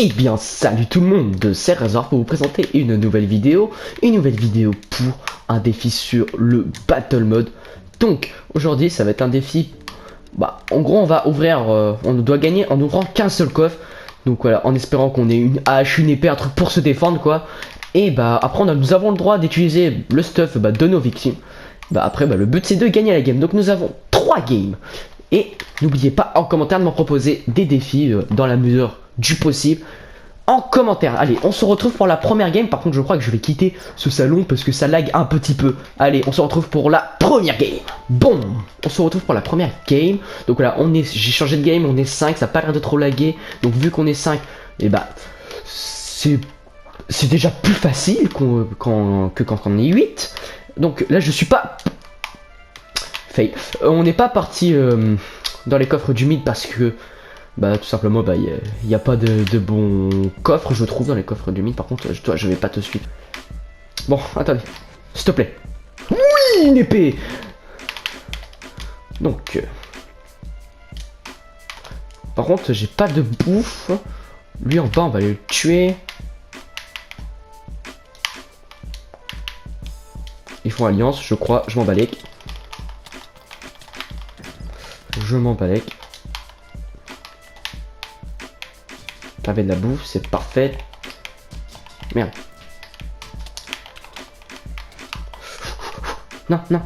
Eh bien salut tout le monde, c'est Razor pour vous présenter une nouvelle vidéo pour un défi sur le Battle Mode. Donc aujourd'hui ça va être un défi, en gros on va ouvrir, on doit gagner en ouvrant qu'un seul coffre. Donc voilà, en espérant qu'on ait une hache, une épée, un truc pour se défendre quoi. Et après nous avons le droit d'utiliser le stuff de nos victimes. Après le but c'est de gagner la game, donc nous avons 3 games. Et n'oubliez pas en commentaire de m'en proposer des défis dans la mesure du possible en commentaire. Allez, on se retrouve pour la première game. Par contre je crois que je vais quitter ce salon parce que ça lag un petit peu. Allez, on se retrouve pour la première game. Bon, on se retrouve pour la première game. Donc voilà, j'ai changé de game, on est 5, ça n'a pas l'air de trop laguer. Donc vu qu'on est 5, et c'est déjà plus facile que quand on est 8. Donc là je suis pas fail. On n'est pas parti dans les coffres du mid parce que tout simplement il n'y a pas de bons coffres je trouve dans les coffres du mid. Par contre je vais pas te suivre. Bon attendez, s'il te plaît. Oui, une épée. Donc par contre j'ai pas de bouffe. Lui en bas on va aller le tuer. Ils font alliance je crois, je m'en balèque. Je m'en balèque. T'avais de la bouffe, c'est parfait. Merde. Non, non.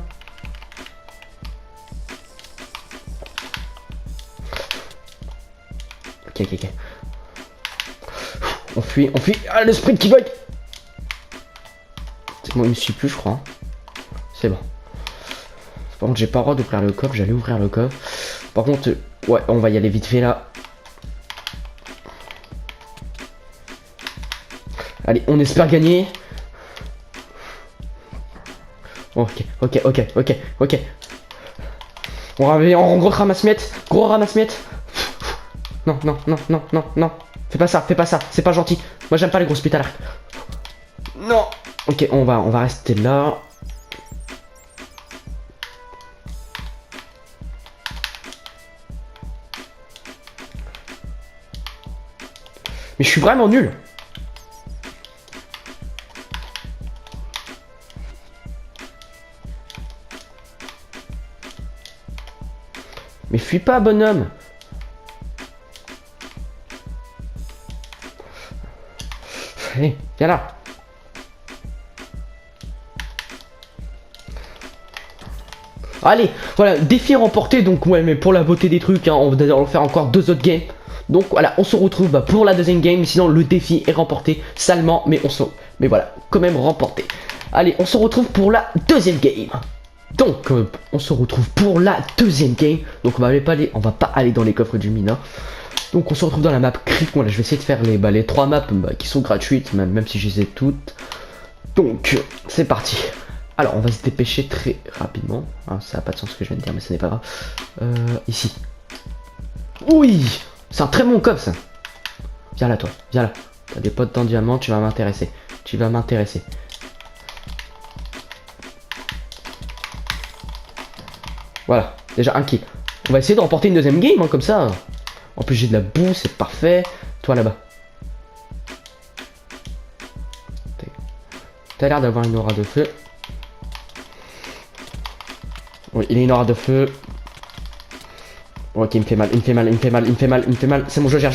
Ok. On fuit. Ah, le sprint qui bug. C'est bon, il me suit plus, je crois. C'est bon. Par contre, j'ai pas le droit d'ouvrir le coffre. J'allais ouvrir le coffre. Par contre, ouais, on va y aller vite fait là. Allez, on espère gagner. Ok. On gros ramasse-miettes. Gros ramasse-miettes. Non. Fais pas ça. C'est pas gentil. Moi, j'aime pas les gros spits à l'arc. Non. Ok, on va rester là. Mais je suis vraiment nul. Mais fuis pas, bonhomme. Allez, viens là. Allez, voilà, défi remporté. Donc ouais, mais pour la beauté des trucs, on va d'ailleurs faire encore 2 autres games. Donc voilà, on se retrouve pour la deuxième game. Sinon le défi est remporté salement, mais voilà, quand même remporté. Allez, on se retrouve pour la deuxième game. Donc on se retrouve pour la deuxième game. Donc on va pas aller dans les coffres du mine. Donc on se retrouve dans la map Creek. Voilà, je vais essayer de faire les 3 maps qui sont gratuites, même si je les ai toutes. Donc c'est parti. Alors on va se dépêcher très rapidement. Ça n'a pas de sens ce que je viens de dire, mais ce n'est pas grave. Ici. Oui, c'est un très bon coffre ça. Viens là toi, viens là. T'as des potes en diamant, tu vas m'intéresser. Voilà, déjà un kill. On va essayer de remporter une deuxième game, comme ça. En plus j'ai de la boue, c'est parfait. Toi là-bas. T'as l'air d'avoir une aura de feu. Oui, il a une aura de feu. Ok, il me fait mal. C'est bon, je gère.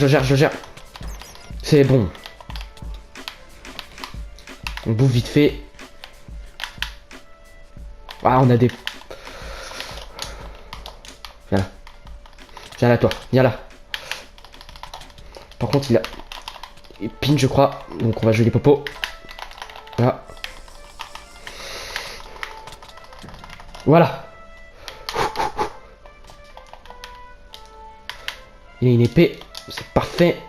C'est bon. On bouffe vite fait. Ah, on a des... Viens là toi, viens là. Par contre il pin je crois. Donc on va jouer les popos. Là. Voilà. Il a une épée. C'est parfait.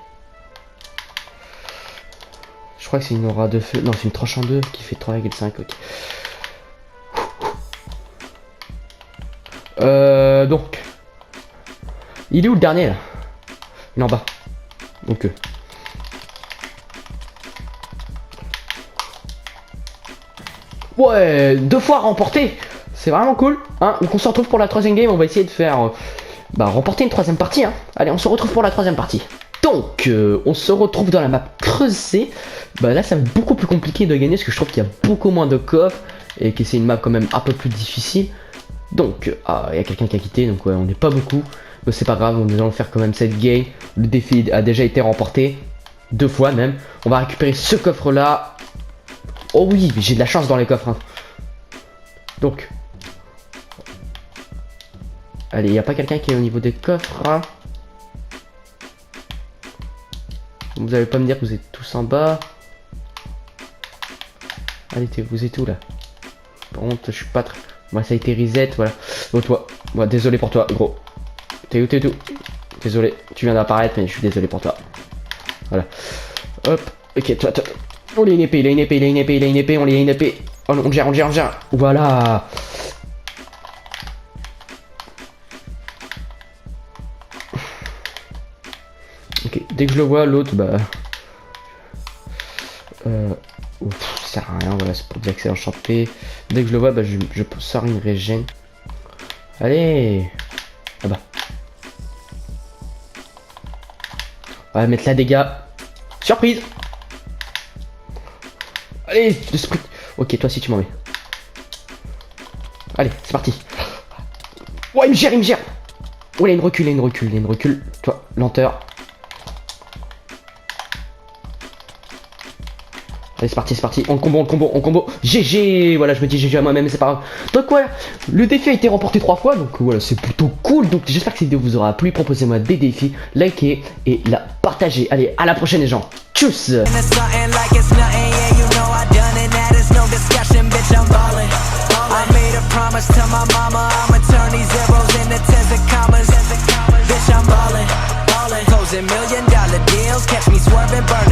Je crois que c'est une aura de feu. Non, c'est une tranche en 2 qui fait 3,5. Ok. Donc. Il est où le dernier là? Il est en bas. Donc ouais, 2 fois remporté. C'est vraiment cool. Donc on se retrouve pour la troisième game. On va essayer de faire remporter une troisième partie. Allez, on se retrouve pour la troisième partie. Donc, on se retrouve dans la map creusée. Bah là, ça va être beaucoup plus compliqué de gagner parce que je trouve qu'il y a beaucoup moins de coffres et que c'est une map quand même un peu plus difficile. Donc, il y a quelqu'un qui a quitté, donc ouais, on n'est pas beaucoup. Mais c'est pas grave, nous allons faire quand même cette game. Le défi a déjà été remporté 2 fois même. On va récupérer ce coffre là. Oh oui, j'ai de la chance dans les coffres. Hein. Donc, allez, il n'y a pas quelqu'un qui est au niveau des coffres. Hein. Vous allez pas me dire que vous êtes tous en bas. Allez, vous êtes où là? Par contre, je suis pas très... Moi, ça a été reset, voilà. Donc toi, moi, désolé pour toi, gros. T'es où? Désolé, tu viens d'apparaître, mais je suis désolé pour toi. Voilà. Hop, ok, toi. Oh, il a une épée, on a une épée. Oh, on gère. Voilà. Ok, dès que je le vois, l'autre, bah... ça sert à rien, voilà, c'est pour dire que c'est enchanté. Dès que je le vois, bah, je sors une régène. Allez. Ah bah. On va mettre là, dégâts. Surprise. Allez, le sprint. Ok, toi si tu m'en mets. Allez, c'est parti. Ouais, il me gère. Oh, il y a une recul. Toi, lenteur. Allez, c'est parti. On combo. GG. Voilà, je me dis GG à moi-même, c'est pas grave. Donc voilà, le défi a été remporté 3 fois. Donc voilà, c'est plutôt cool. Donc j'espère que cette vidéo vous aura plu. Proposez-moi des défis, likez et la partagez. Allez, à la prochaine les gens. Tchuss. $1 million deals, catch me swerving, burning